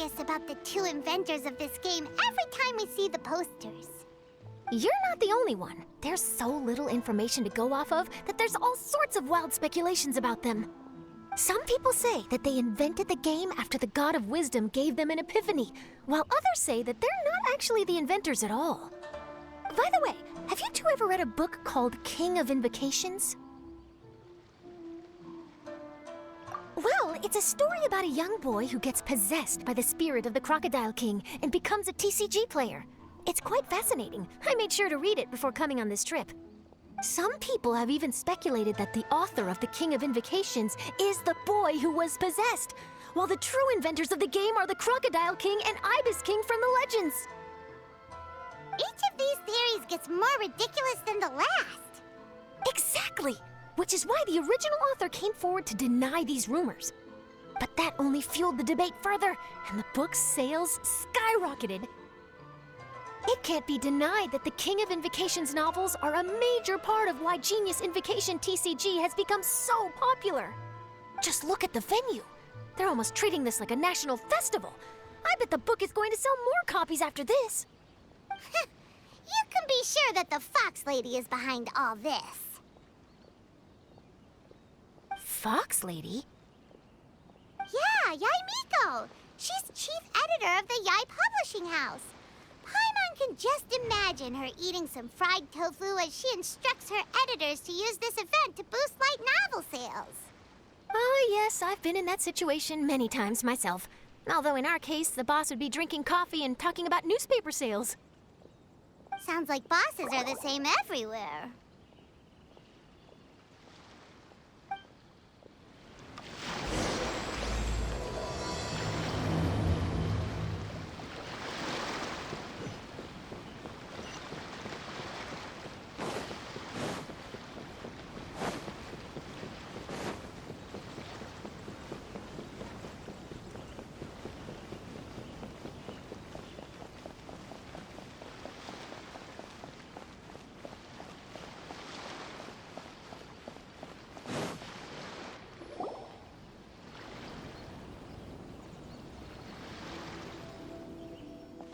curious about the two inventors of this game every time we see the posters. You're not the only one. There's so little information to go off of that there's all sorts of wild speculations about them. Some people say that they invented the game after the God of Wisdom gave them an epiphany, while others say that they're not actually the inventors at all. By the way, have you two ever read a book called King of Invocations? Well, it's a story about a young boy who gets possessed by the spirit of the Crocodile King and becomes a TCG player. It's quite fascinating. I made sure to read it before coming on this trip. Some people have even speculated that the author of the King of Invocations is the boy who was possessed, while the true inventors of the game are the Crocodile King and Ibis King from the legends. Each of these theories gets more ridiculous than the last. Exactly! Which is why the original author came forward to deny these rumors. But that only fueled the debate further, and the book's sales skyrocketed. It can't be denied that the King of Invocations novels are a major part of why Genius Invocation TCG has become so popular. Just look at the venue. They're almost treating this like a national festival. I bet the book is going to sell more copies after this. You can be sure that the Fox Lady is behind all this. Fox Lady? Yeah, Yai Miko. She's chief editor of the Yai Publishing House. Paimon can just imagine her eating some fried tofu as she instructs her editors to use this event to boost light novel sales. Oh, yes, I've been in that situation many times myself. Although in our case, the boss would be drinking coffee and talking about newspaper sales. Sounds like bosses are the same everywhere.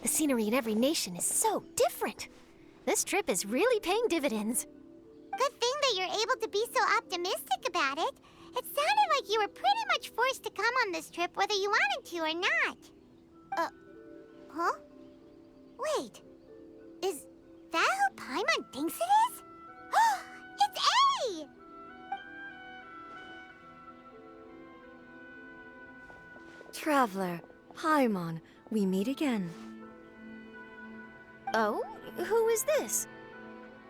The scenery in every nation is so different. This trip is really paying dividends. Good thing that you're able to be so optimistic about it. It sounded like you were pretty much forced to come on this trip whether you wanted to or not. Huh? Wait. Is that who Paimon thinks it is? It's A! Traveler, Paimon, we meet again. Oh? Who is this?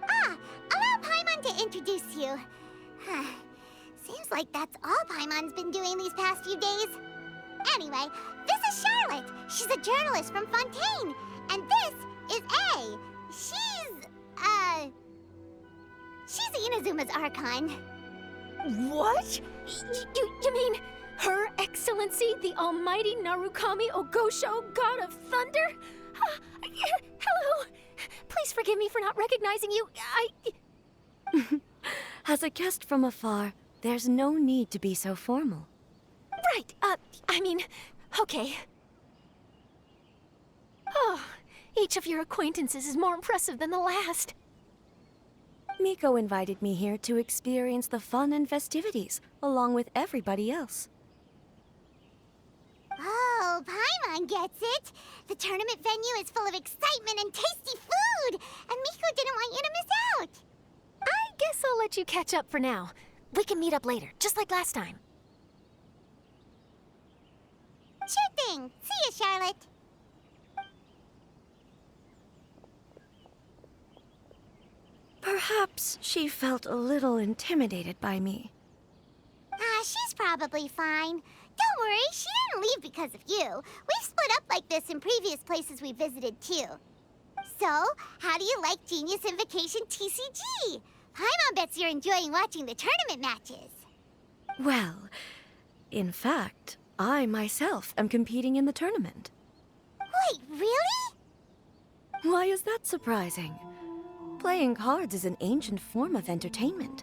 Allow Paimon to introduce you. Seems like that's all Paimon's been doing these past few days. Anyway, this is Charlotte. She's a journalist from Fontaine. And this is A. She's Inazuma's Archon. What? You mean Her Excellency, the Almighty Narukami Ogosho, God of Thunder? Hello. Please forgive me for not recognizing you. As a guest from afar, there's no need to be so formal. Right, okay. Oh, each of your acquaintances is more impressive than the last. Miko invited me here to experience the fun and festivities, along with everybody else. Oh, Paimon gets it. The tournament venue is full of excitement and tasty food, and Miko didn't want you to miss out. I guess I'll let you catch up for now. We can meet up later, just like last time. Sure thing. See you, Charlotte. Perhaps she felt a little intimidated by me. She's probably fine. Don't worry, she didn't leave because of you. We've split up like this in previous places we visited, too. So, how do you like Genius Invocation TCG? Paimon bets you're enjoying watching the tournament matches. Well, in fact, I myself am competing in the tournament. Wait, really? Why is that surprising? Playing cards is an ancient form of entertainment,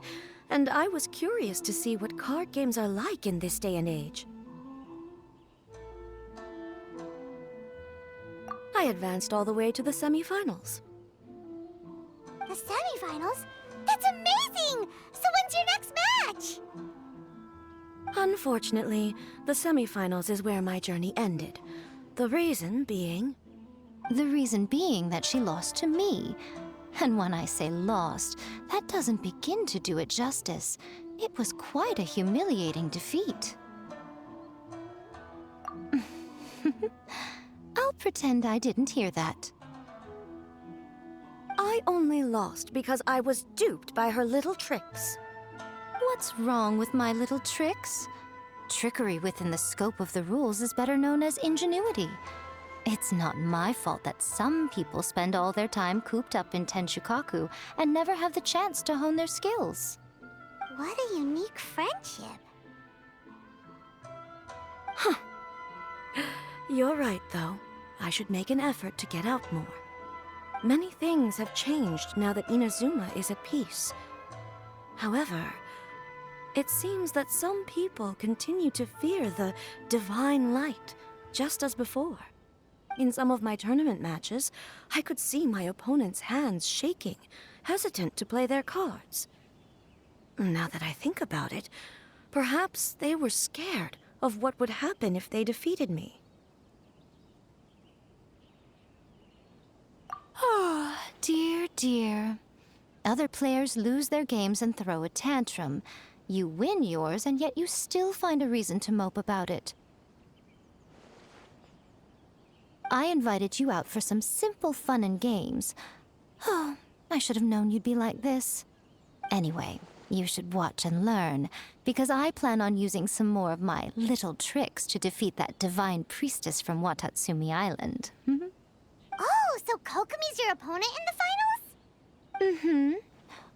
and I was curious to see what card games are like in this day and age. I advanced all the way to the semifinals. The semifinals? That's amazing! So when's your next match? Unfortunately, the semifinals is where my journey ended. The reason being... The reason being that she lost to me. And when I say lost, that doesn't begin to do it justice. It was quite a humiliating defeat. I'll pretend I didn't hear that. I only lost because I was duped by her little tricks. What's wrong with my little tricks? Trickery within the scope of the rules is better known as ingenuity. It's not my fault that some people spend all their time cooped up in Tenshukaku and never have the chance to hone their skills. What a unique friendship. You're right, though. I should make an effort to get out more. Many things have changed now that Inazuma is at peace. However, it seems that some people continue to fear the divine light, just as before. In some of my tournament matches, I could see my opponent's hands shaking, hesitant to play their cards. Now that I think about it, perhaps they were scared of what would happen if they defeated me. Oh, dear, dear. Other players lose their games and throw a tantrum. You win yours, and yet you still find a reason to mope about it. I invited you out for some simple fun and games. Oh, I should have known you'd be like this. Anyway, you should watch and learn, because I plan on using some more of my little tricks to defeat that divine priestess from Watatsumi Island. Oh, so Kokomi's your opponent in the finals?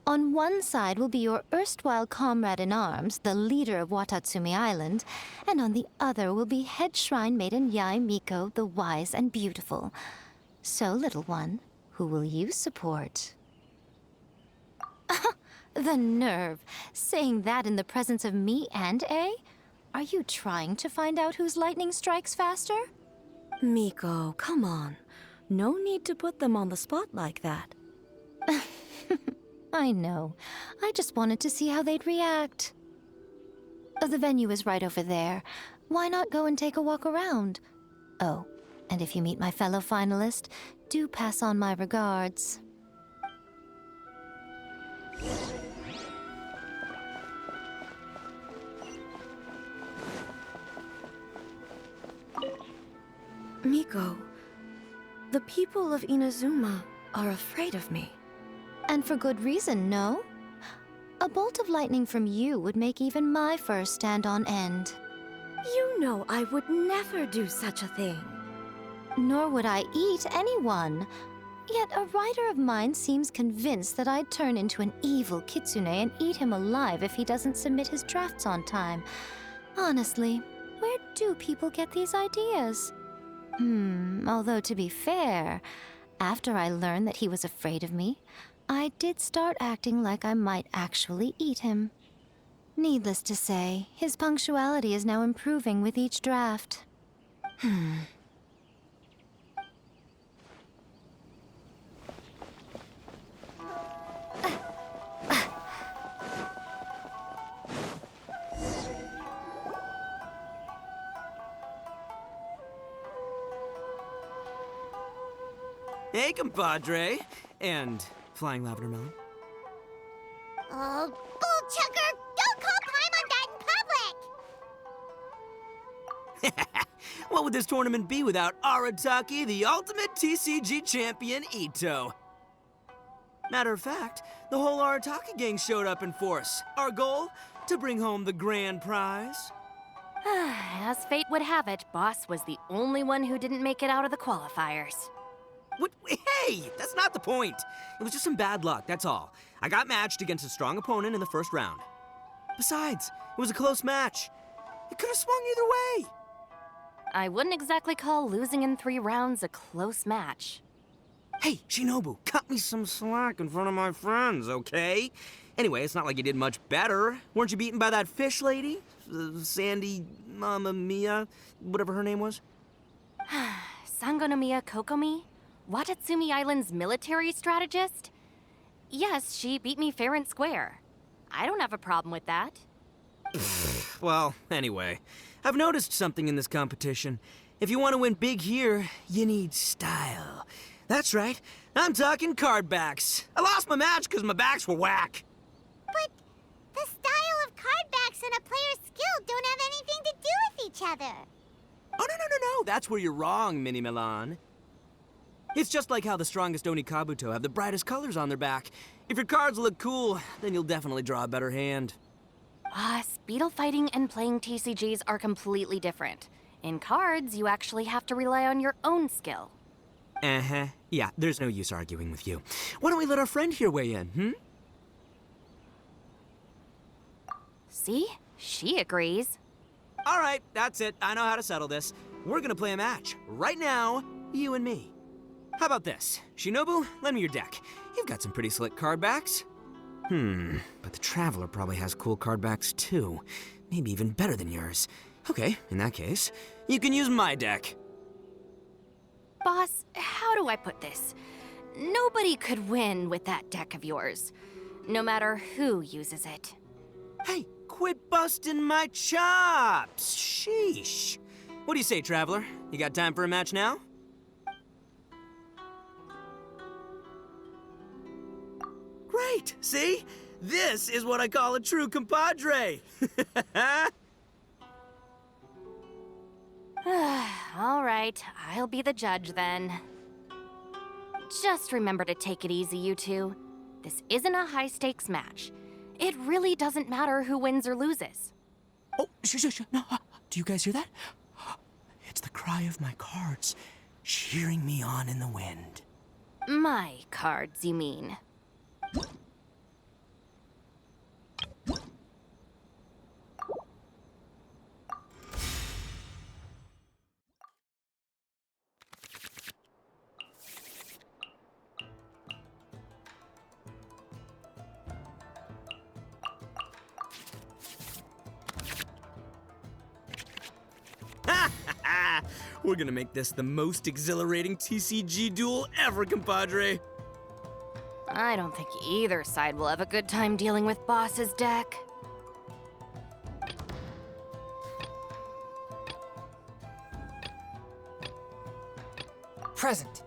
On one side will be your erstwhile comrade-in-arms, the leader of Watatsumi Island, and on the other will be head shrine maiden Yae Miko, the wise and beautiful. So, little one, who will you support? The nerve! Saying that in the presence of me and A? Are you trying to find out whose lightning strikes faster? Miko, come on. No need to put them on the spot like that. I know. I just wanted to see how they'd react. The venue is right over there. Why not go and take a walk around? Oh, and if you meet my fellow finalist, do pass on my regards. Miko, the people of Inazuma are afraid of me. And for good reason, no? A bolt of lightning from you would make even my fur stand on end. You know I would never do such a thing. Nor would I eat anyone. Yet a writer of mine seems convinced that I'd turn into an evil kitsune and eat him alive if he doesn't submit his drafts on time. Honestly, where do people get these ideas? Although to be fair, after I learned that he was afraid of me, I did start acting like I might actually eat him. Needless to say, his punctuality is now improving with each draft. Hey, compadre. And flying lavender melon. Oh, bull chucker! Don't call Paimon that in public! What would this tournament be without Arataki, the ultimate TCG champion, Ito? Matter of fact, the whole Arataki gang showed up in force. Our goal? To bring home the grand prize. As fate would have it, Boss was the only one who didn't make it out of the qualifiers. What? Hey, that's not the point. It was just some bad luck, that's all. I got matched against a strong opponent in the first round. Besides, it was a close match. It could have swung either way. I wouldn't exactly call losing in 3 rounds a close match. Hey, Shinobu, cut me some slack in front of my friends, okay? Anyway, it's not like you did much better. Weren't you beaten by that fish lady? Sandy, Mamma Mia, whatever her name was? Sangonomiya Kokomi, Watatsumi Island's military strategist? Yes, she beat me fair and square. I don't have a problem with that. Well, anyway, I've noticed something in this competition. If you want to win big here, you need style. That's right, I'm talking card backs. I lost my match because my backs were whack. But the style of card backs and a player's skill don't have anything to do with each other. Oh, no, that's where you're wrong, Mini Milan. It's just like how the strongest Oni Kabuto have the brightest colors on their back. If your cards look cool, then you'll definitely draw a better hand. Speedle fighting and playing TCGs are completely different. In cards, you actually have to rely on your own skill. Uh-huh. Yeah, there's no use arguing with you. Why don't we let our friend here weigh in, See? She agrees. All right, that's it. I know how to settle this. We're gonna play a match. Right now, you and me. How about this? Shinobu, lend me your deck. You've got some pretty slick card backs. But the Traveler probably has cool card backs too. Maybe even better than yours. Okay, in that case, you can use my deck. Boss, how do I put this? Nobody could win with that deck of yours, no matter who uses it. Hey, quit busting my chops! Sheesh. What do you say, Traveler? You got time for a match now? Great! See? This is what I call a true compadre! All right, I'll be the judge then. Just remember to take it easy, you two. This isn't a high-stakes match. It really doesn't matter who wins or loses. Oh, shh. No, do you guys hear that? It's the cry of my cards, cheering me on in the wind. My cards, you mean? We're gonna make this the most exhilarating TCG duel ever, compadre. I don't think either side will have a good time dealing with Boss's deck. Present.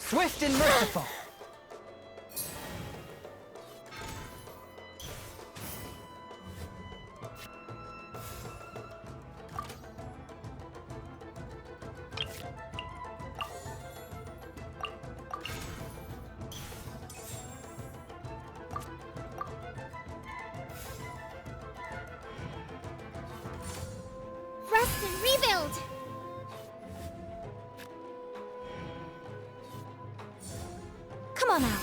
Swift and merciful. Rest and rebuild! Come on out.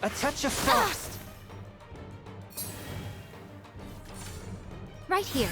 A touch of frost. Right here.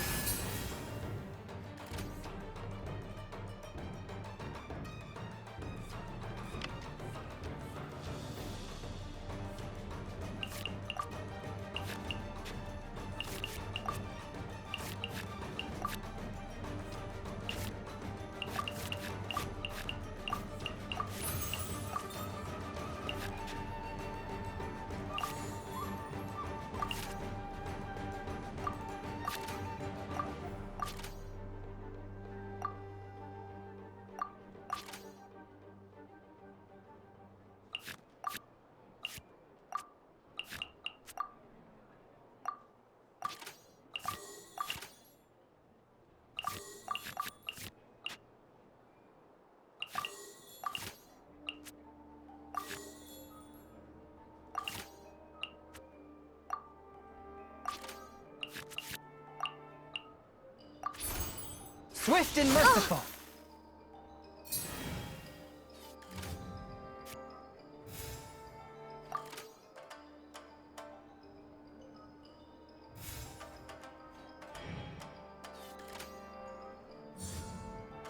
Swift and merciful.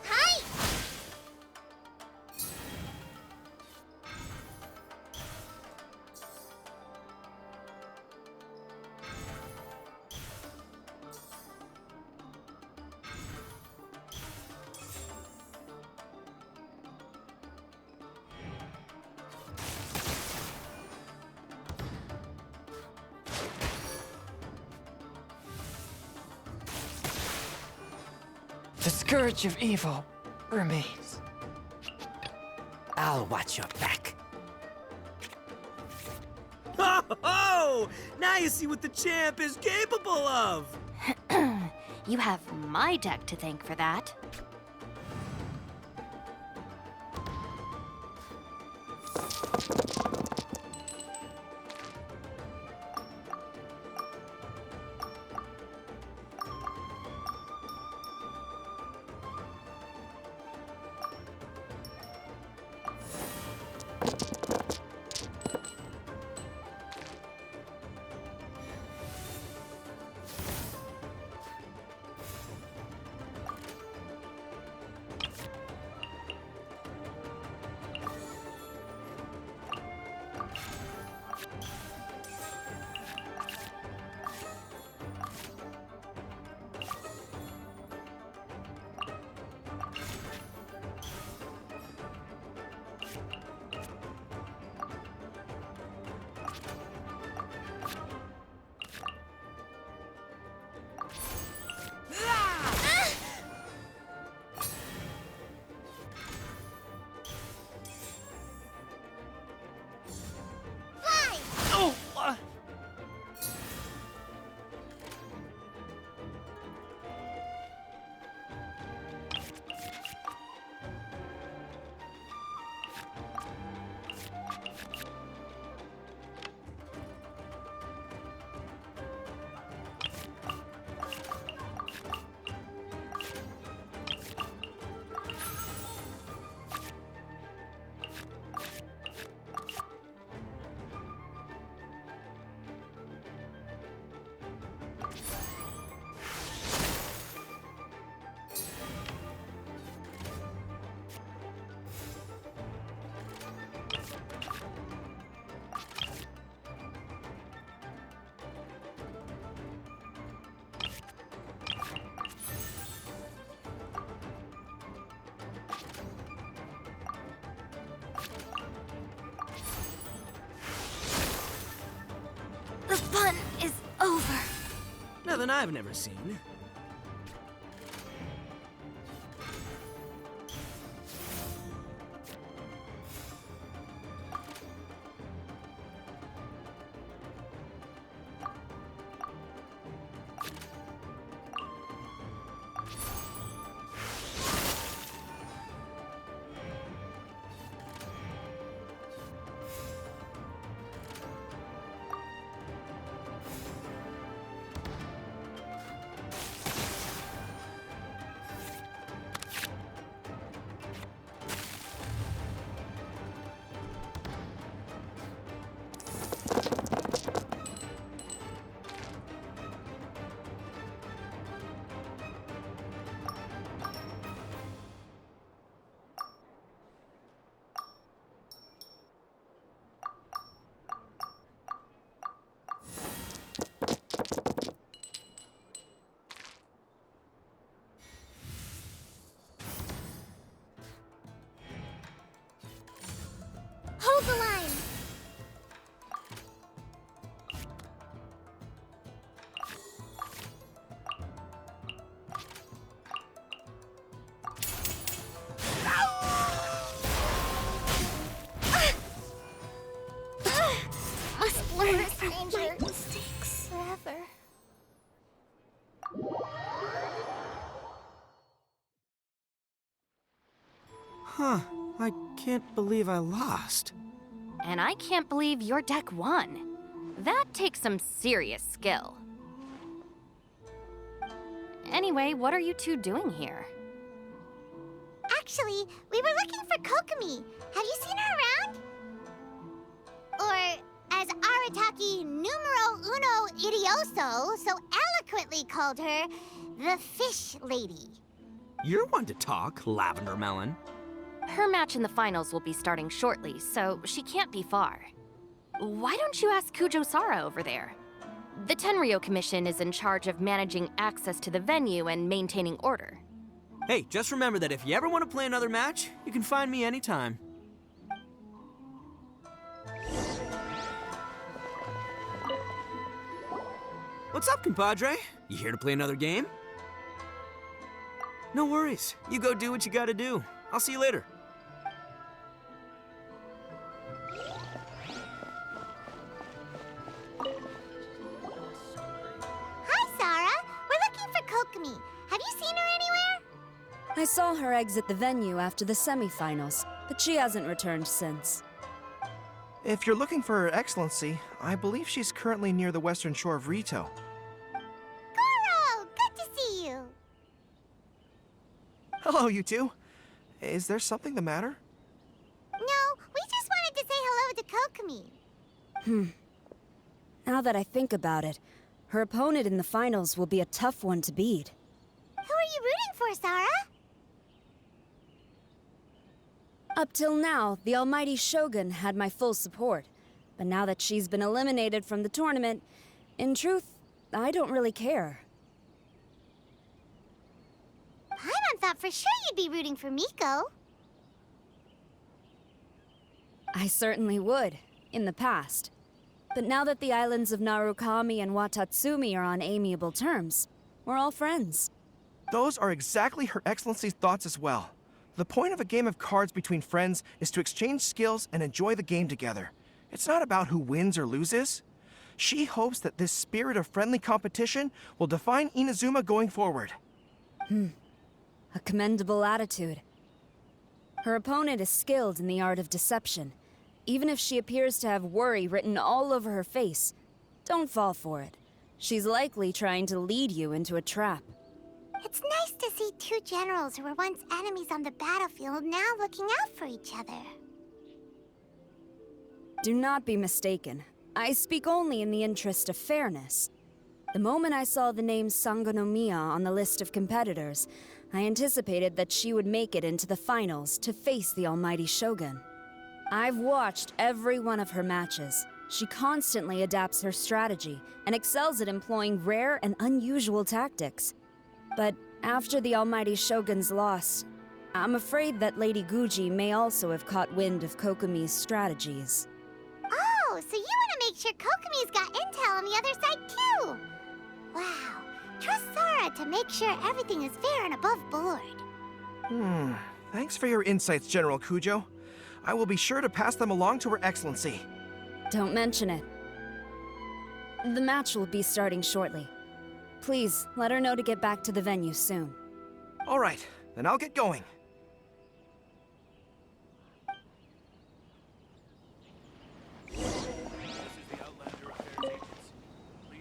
Hi! The scourge of evil remains. I'll watch your back. Ho ho! Now you see what the champ is capable of! You have my deck to thank for that. The fun is over. Nothing I've never seen. Huh. I can't believe I lost. And I can't believe your deck won. That takes some serious skill. Anyway, what are you two doing here? Actually, we were looking for Kokomi. Have you seen her around? Or, as Arataki numero uno idioso so eloquently called her, the Fish Lady. You're one to talk, Lavender Melon. Her match in the finals will be starting shortly, so she can't be far. Why don't you ask Kujo-Sara over there? The Tenryo Commission is in charge of managing access to the venue and maintaining order. Hey, just remember that if you ever want to play another match, you can find me anytime. What's up, compadre? You here to play another game? No worries. You go do what you gotta do. I'll see you later. Hi, Sarah. We're looking for Kokomi. Have you seen her anywhere? I saw her exit the venue after the semifinals, but she hasn't returned since. If you're looking for Her Excellency, I believe she's currently near the western shore of Rito. Goro, good to see you. Hello, you two. Is there something the matter? No, we just wanted to say hello to Kokomi. Now that I think about it, her opponent in the finals will be a tough one to beat. Who are you rooting for, Sarah? Up till now, the almighty Shogun had my full support. But now that she's been eliminated from the tournament, in truth, I don't really care. Paimon thought for sure you'd be rooting for Miko. I certainly would, in the past. But now that the islands of Narukami and Watatsumi are on amiable terms, we're all friends. Those are exactly Her Excellency's thoughts as well. The point of a game of cards between friends is to exchange skills and enjoy the game together. It's not about who wins or loses. She hopes that this spirit of friendly competition will define Inazuma going forward. A commendable attitude. Her opponent is skilled in the art of deception. Even if she appears to have worry written all over her face, don't fall for it. She's likely trying to lead you into a trap. It's nice to see two generals who were once enemies on the battlefield now looking out for each other. Do not be mistaken. I speak only in the interest of fairness. The moment I saw the name Sangonomiya on the list of competitors, I anticipated that she would make it into the finals to face the almighty Shogun. I've watched every one of her matches. She constantly adapts her strategy and excels at employing rare and unusual tactics. But after the almighty Shogun's loss, I'm afraid that Lady Guji may also have caught wind of Kokomi's strategies. Oh, so you want to make sure Kokomi's got intel on the other side too? Wow. Trust Sarah to make sure everything is fair and above board. Thanks for your insights, General Kujo. I will be sure to pass them along to Her Excellency. Don't mention it. The match will be starting shortly. Please, let her know to get back to the venue soon. All right, then I'll get going.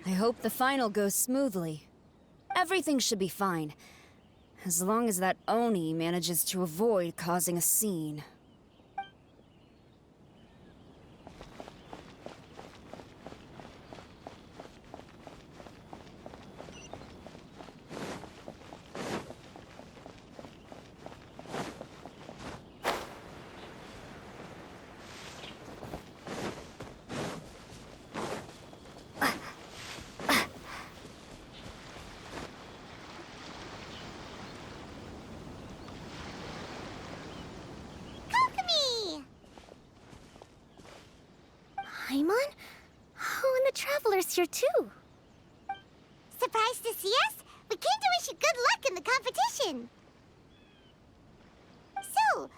I hope the final goes smoothly. Everything should be fine, as long as that Oni manages to avoid causing a scene. Kokomi! Paimon? Oh, and the Traveler's here too. Surprised to see us? We came to wish you good luck in the competition. So,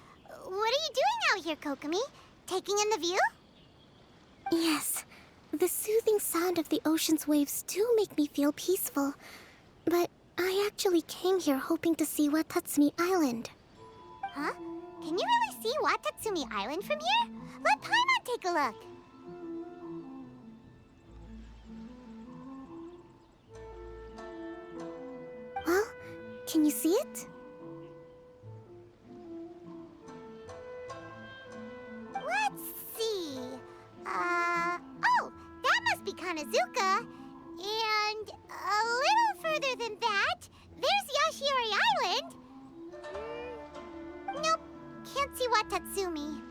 what are you doing out here, Kokomi? Taking in the view? Yes, the soothing sound of the ocean's waves do make me feel peaceful. But I actually came here hoping to see Watatsumi Island. Huh? Can you really see Watatsumi Island from here? Let Paimon take a look. Well, can you see it? Let's see. Oh, that must be Kanazuka. And a little further than that, there's Yashiori Island. Nope, can't see Watatsumi.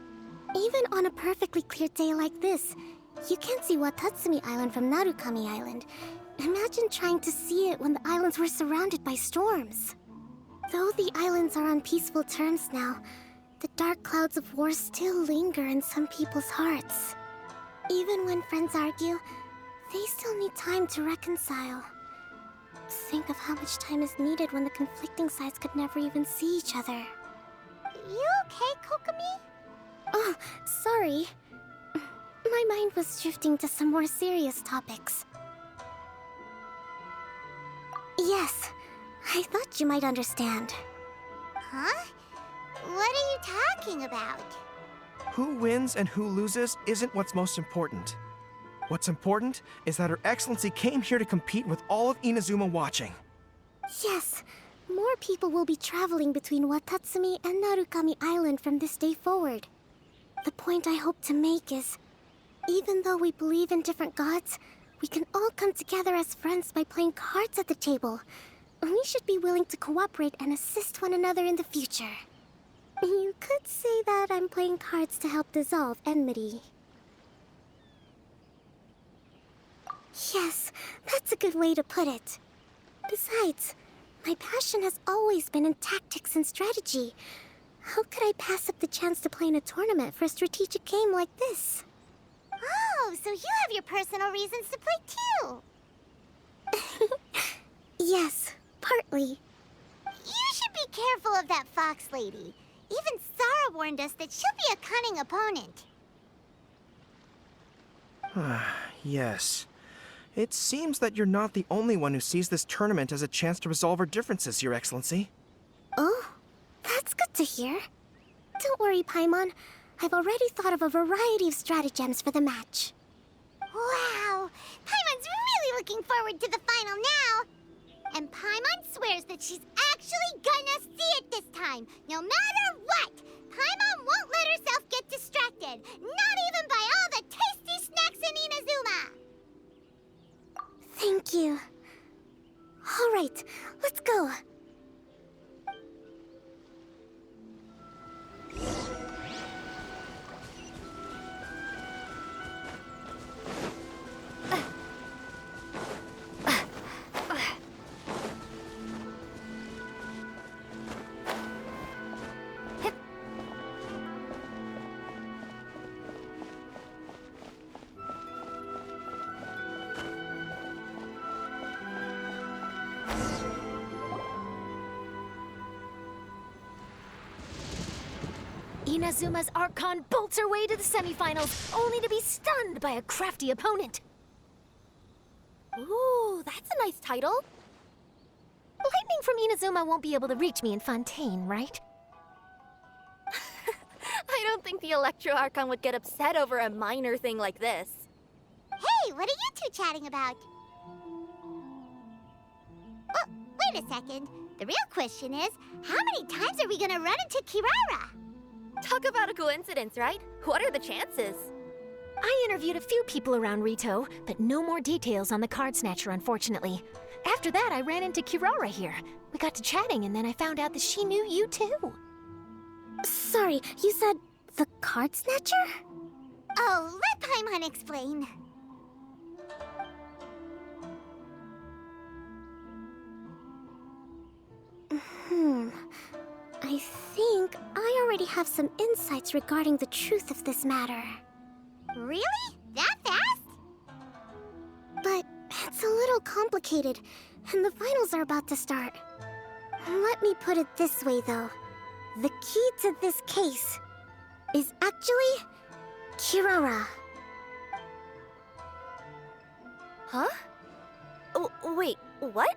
Even on a perfectly clear day like this, you can't see Watatsumi Island from Narukami Island. Imagine trying to see it when the islands were surrounded by storms. Though the islands are on peaceful terms now, the dark clouds of war still linger in some people's hearts. Even when friends argue, they still need time to reconcile. Think of how much time is needed when the conflicting sides could never even see each other. You okay, Kokomi? Oh, sorry. My mind was drifting to some more serious topics. Yes, I thought you might understand. Huh? What are you talking about? Who wins and who loses isn't what's most important. What's important is that Her Excellency came here to compete with all of Inazuma watching. Yes, more people will be traveling between Watatsumi and Narukami Island from this day forward. The point I hope to make is, even though we believe in different gods, we can all come together as friends by playing cards at the table. We should be willing to cooperate and assist one another in the future. You could say that I'm playing cards to help dissolve enmity. Yes, that's a good way to put it. Besides, my passion has always been in tactics and strategy. How could I pass up the chance to play in a tournament for a strategic game like this? Oh, so you have your personal reasons to play too. Yes, partly. You should be careful of that fox lady. Even Sarah warned us that she'll be a cunning opponent. Yes. It seems that you're not the only one who sees this tournament as a chance to resolve our differences, Your Excellency. Oh, that's good to hear. Don't worry, Paimon. I've already thought of a variety of stratagems for the match. Wow! Paimon's really looking forward to the final now! And Paimon swears that she's actually gonna see it this time, no matter what! Paimon won't let herself get distracted, not even by all the tasty snacks in Inazuma! Thank you. All right, let's go. Inazuma's Archon bolts her way to the semifinals, only to be stunned by a crafty opponent. Ooh, that's a nice title. Lightning from Inazuma won't be able to reach me in Fontaine, right? I don't think the Electro Archon would get upset over a minor thing like this. Hey, what are you two chatting about? Oh, wait a second. The real question is, how many times are we gonna run into Kirara? Talk about a coincidence, right? What are the chances? I interviewed a few people around Rito, but no more details on the card snatcher, unfortunately. After that, I ran into Kirara here. We got to chatting, and then I found out that she knew you too. Sorry, you said the card snatcher? Oh, let Paimon explain. I think I already have some insights regarding the truth of this matter. Really? That fast? But it's a little complicated, and the finals are about to start. Let me put it this way, though. The key to this case is actually Kirara. Huh? Oh, wait, what?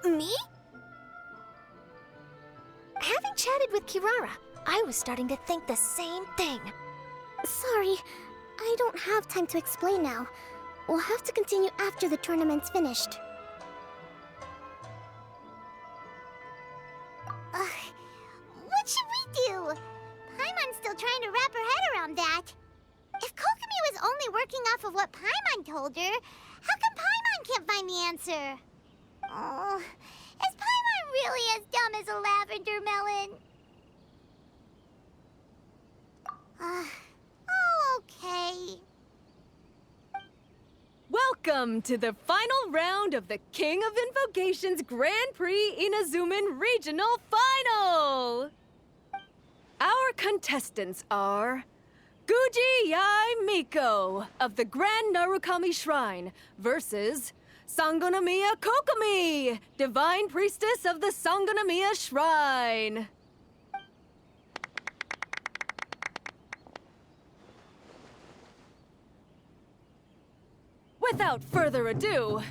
Me? Having chatted with Kirara, I was starting to think the same thing. Sorry, I don't have time to explain now. We'll have to continue after the tournament's finished. What should we do? Paimon's still trying to wrap her head around that. If Kokomi was only working off of what Paimon told her, how come Paimon can't find the answer? Oh, is Paimon really as dumb as a lavender melon? Oh, okay. Welcome to the final round of the King of Invocations Grand Prix Inazuman Regional Final! Our contestants are Guji Yai Miko of the Grand Narukami Shrine versus Sangonomiya Kokomi, Divine Priestess of the Sangonomiya Shrine. Without further ado,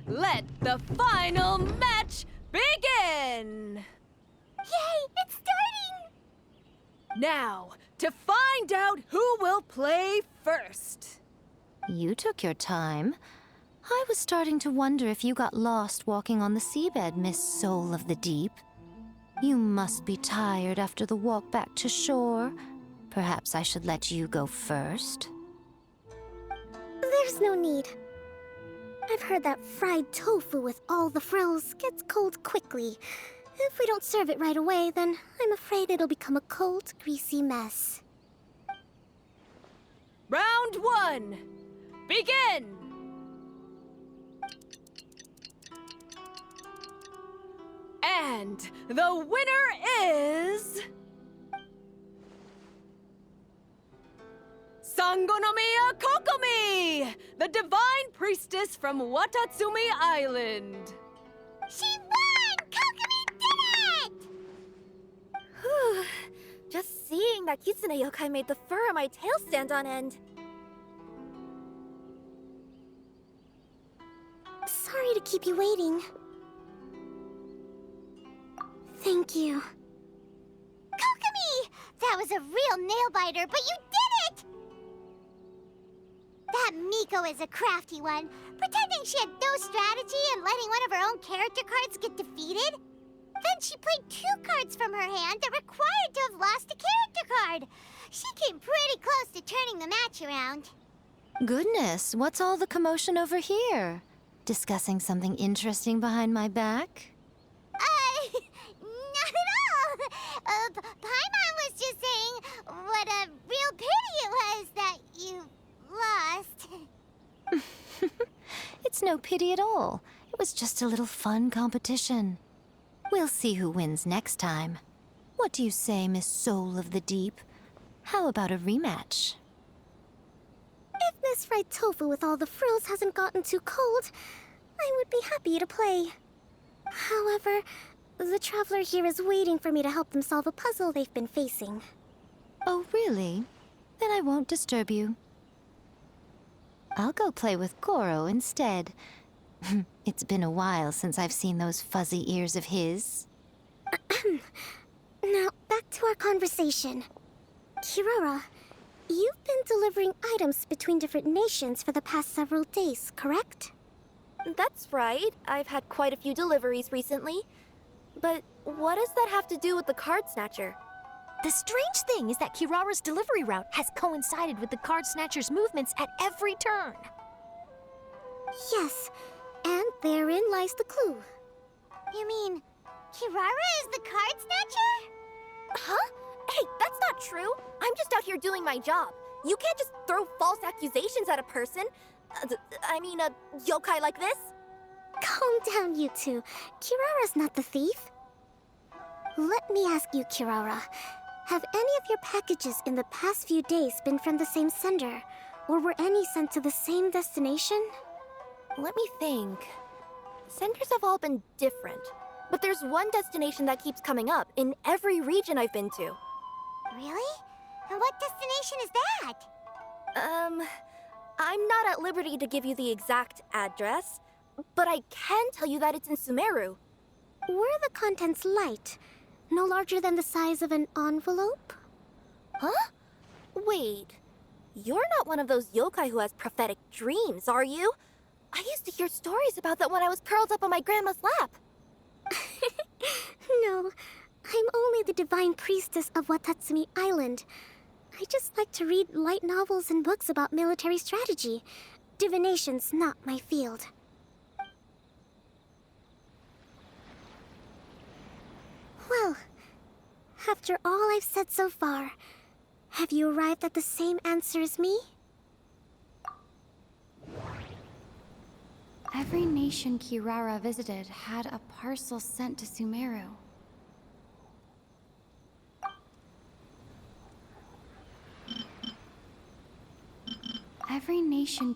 let the final match begin! Yay, it's starting! Now, to find out who will play first. You took your time. I was starting to wonder if you got lost walking on the seabed, Miss Soul of the Deep. You must be tired after the walk back to shore. Perhaps I should let you go first. There's no need. I've heard that fried tofu with all the frills gets cold quickly. If we don't serve it right away, then I'm afraid it'll become a cold, greasy mess. Round one, begin! And the winner is... Sangonomiya Kokomi, the Divine Priestess from Watatsumi Island. She won! Kokomi did it! Whew. Just seeing that Kitsune yokai made the fur on my tail stand on end. Sorry to keep you waiting. Thank you. Kokomi! That was a real nail-biter, but you did it! That Miko is a crafty one, pretending she had no strategy and letting one of her own character cards get defeated. Then she played 2 cards from her hand that required to have lost a character card. She came pretty close to turning the match around. Goodness, what's all the commotion over here? Discussing something interesting behind my back? Not at all. Paimon was just saying what a real pity it was that you lost. It's no pity at all. It was just a little fun competition. We'll see who wins next time. What do you say, Miss Soul of the Deep? How about a rematch? If Miss Fried Tofu with all the frills hasn't gotten too cold, I would be happy to play. However, the traveler here is waiting for me to help them solve a puzzle they've been facing. Oh, really? Then I won't disturb you. I'll go play with Goro instead. It's been a while since I've seen those fuzzy ears of his. Now, back to our conversation. Kirara, you've been delivering items between different nations for the past several days, correct? That's right. I've had quite a few deliveries recently. But what does that have to do with the card snatcher? The strange thing is that Kirara's delivery route has coincided with the card snatcher's movements at every turn. Yes, and therein lies the clue. You mean, Kirara is the card snatcher? Huh? Hey, that's not true. I'm just out here doing my job. You can't just throw false accusations at a person. A yokai like this. Calm down, you two. Kirara's not the thief. Let me ask you, Kirara. Have any of your packages in the past few days been from the same sender? Or were any sent to the same destination? Let me think. Senders have all been different. But there's one destination that keeps coming up in every region I've been to. Really? And what destination is that? I'm not at liberty to give you the exact address, but I can tell you that it's in Sumeru. Were the contents light? No larger than the size of an envelope? Huh? Wait. You're not one of those yokai who has prophetic dreams, are you? I used to hear stories about that when I was curled up on my grandma's lap. No, I'm only the divine priestess of Watatsumi Island. I just like to read light novels and books about military strategy. Divination's not my field. Well, after all I've said so far, have you arrived at the same answer as me? Every nation Kirara visited had a parcel sent to Sumeru. Every nation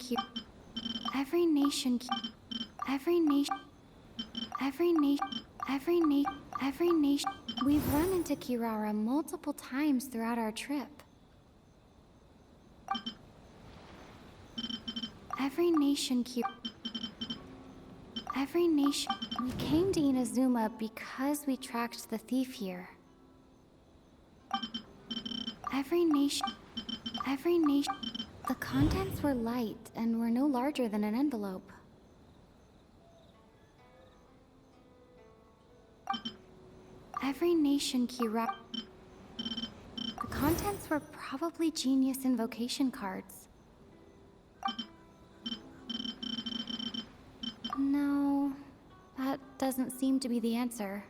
Every nation We've run into Kirara multiple times throughout our trip. Every nation We came to Inazuma because we tracked the thief here. Every nation The contents were light and were no larger than an envelope. Every nation The contents were probably genius invocation cards. No, that doesn't seem to be the answer.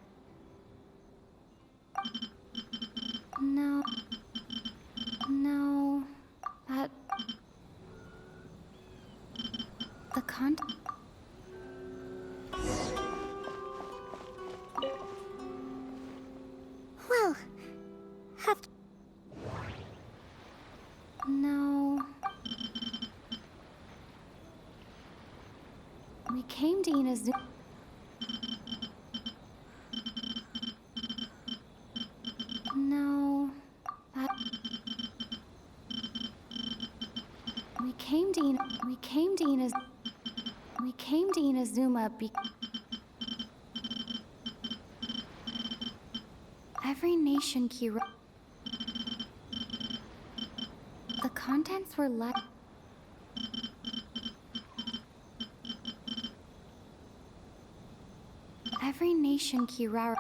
No, that... The Well, No. We came to Inazuma. No, that... We came to Inazuma Every nation The contents were left. Every nation Kirara.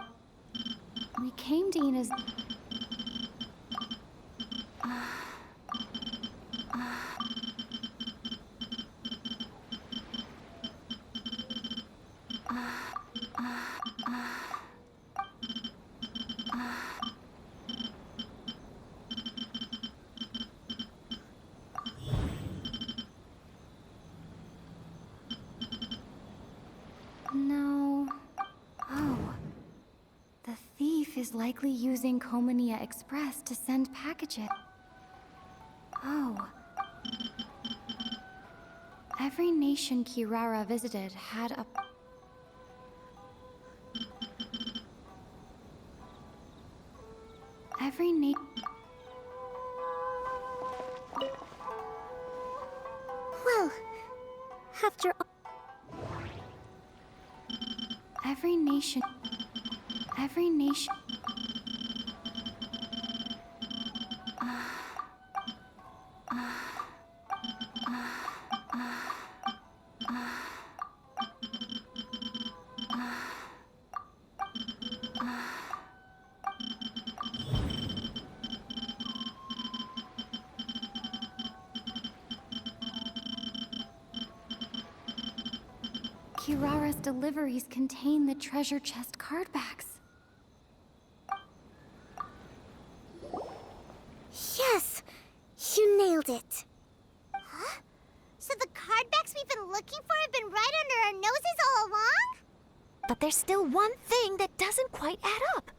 We came to Inazuma. No. Oh. The thief is likely using Komania Express to send packages. Oh. Every nation Kirara visited had a... Every well, after all... Every nation... Kirara's deliveries contain the treasure chest card backs. Yes! You nailed it! Huh? So the card backs we've been looking for have been right under our noses all along? But there's still one thing that doesn't quite add up.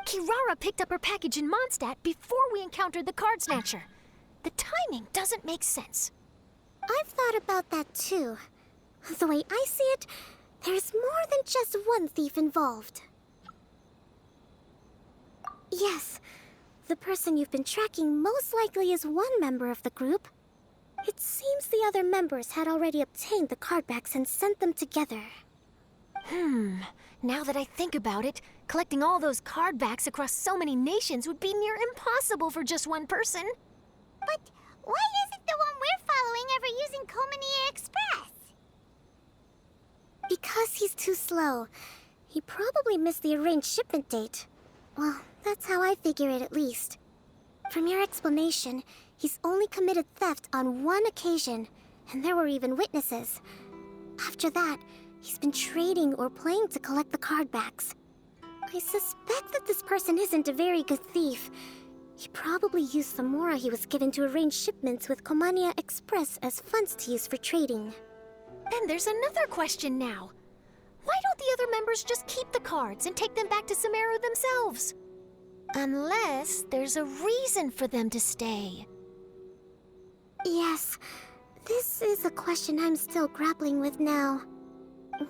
Kirara picked up her package in Mondstadt before we encountered the card snatcher. The timing doesn't make sense. I've thought about that too. The way I see it, there's more than just one thief involved. Yes, the person you've been tracking most likely is one member of the group. It seems the other members had already obtained the card backs and sent them together. Now that I think about it, collecting all those card backs across so many nations would be near impossible for just one person. But why isn't the one we're following ever using Komania Express? Because he's too slow. He probably missed the arranged shipment date. Well, that's how I figure it at least. From your explanation, he's only committed theft on one occasion, and there were even witnesses. After that, he's been trading or playing to collect the card backs. I suspect that this person isn't a very good thief. He probably used the mora he was given to arrange shipments with Komania Express as funds to use for trading. And there's another question now. Why don't the other members just keep the cards and take them back to Sumeru themselves? Unless there's a reason for them to stay. Yes, this is a question I'm still grappling with now.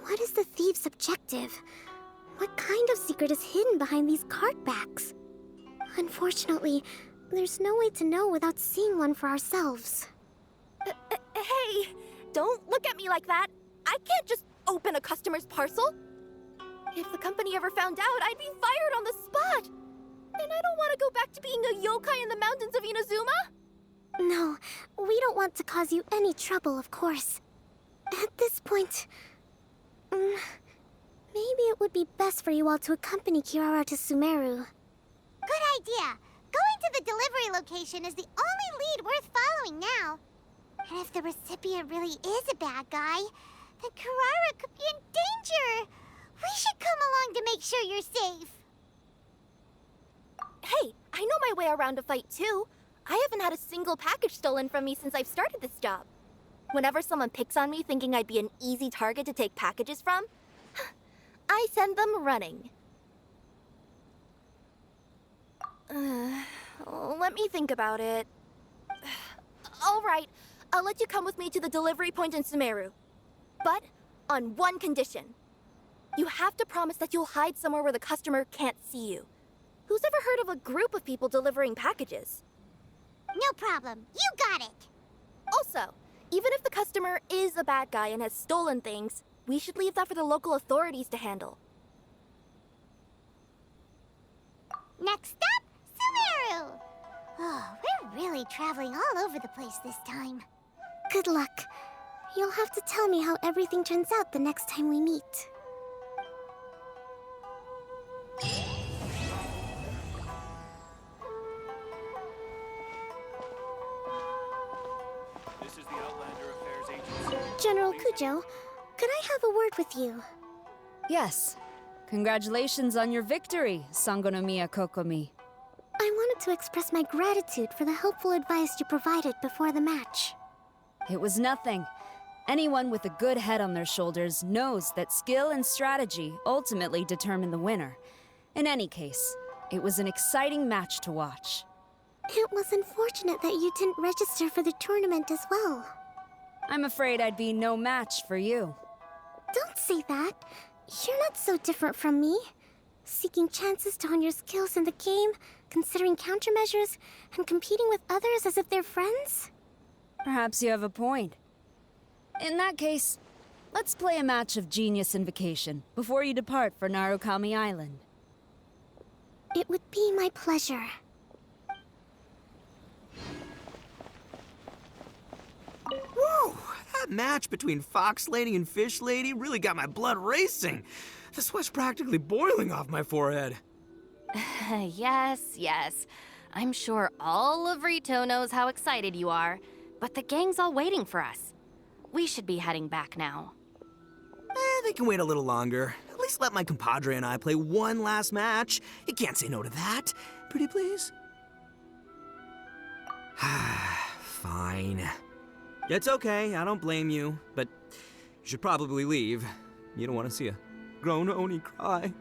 What is the thief's objective? What kind of secret is hidden behind these card backs? Unfortunately, there's no way to know without seeing one for ourselves. Hey, don't look at me like that. I can't just open a customer's parcel. If the company ever found out, I'd be fired on the spot. And I don't want to go back to being a yokai in the mountains of Inazuma. No, we don't want to cause you any trouble, of course. At this point, maybe it would be best for you all to accompany Kirara to Sumeru. Good idea. Going to the delivery location is the only lead worth following now. And if the recipient really is a bad guy, then Kirara could be in danger. We should come along to make sure you're safe. Hey, I know my way around a fight too. I haven't had a single package stolen from me since I've started this job. Whenever someone picks on me thinking I'd be an easy target to take packages from, I send them running. Let me think about it. All right, I'll let you come with me to the delivery point in Sumeru. But on one condition. You have to promise that you'll hide somewhere where the customer can't see you. Who's ever heard of a group of people delivering packages? No problem. You got it. Also, even if the customer is a bad guy and has stolen things, we should leave that for the local authorities to handle. Next up, Sumeru! Oh, we're really traveling all over the place this time. Good luck. You'll have to tell me how everything turns out the next time we meet. This is the Outlander Affairs Agency. General Kujo, could I have a word with you? Yes. Congratulations on your victory, Sangonomiya Kokomi. I wanted to express my gratitude for the helpful advice you provided before the match. It was nothing. Anyone with a good head on their shoulders knows that skill and strategy ultimately determine the winner. In any case, it was an exciting match to watch. It was unfortunate that you didn't register for the tournament as well. I'm afraid I'd be no match for you. Don't say that. You're not so different from me. Seeking chances to hone your skills in the game, considering countermeasures, and competing with others as if they're friends? Perhaps you have a point. In that case, let's play a match of Genius Invocation before you depart for Narukami Island. It would be my pleasure. Whoa! That match between Fox Lady and Fish Lady really got my blood racing. The sweat's practically boiling off my forehead. Yes. I'm sure all of Rito knows how excited you are, but the gang's all waiting for us. We should be heading back now. They can wait a little longer. At least let my compadre and I play one last match. You can't say no to that. Pretty please? Fine. It's okay, I don't blame you, but you should probably leave. You don't want to see a grown Oni cry.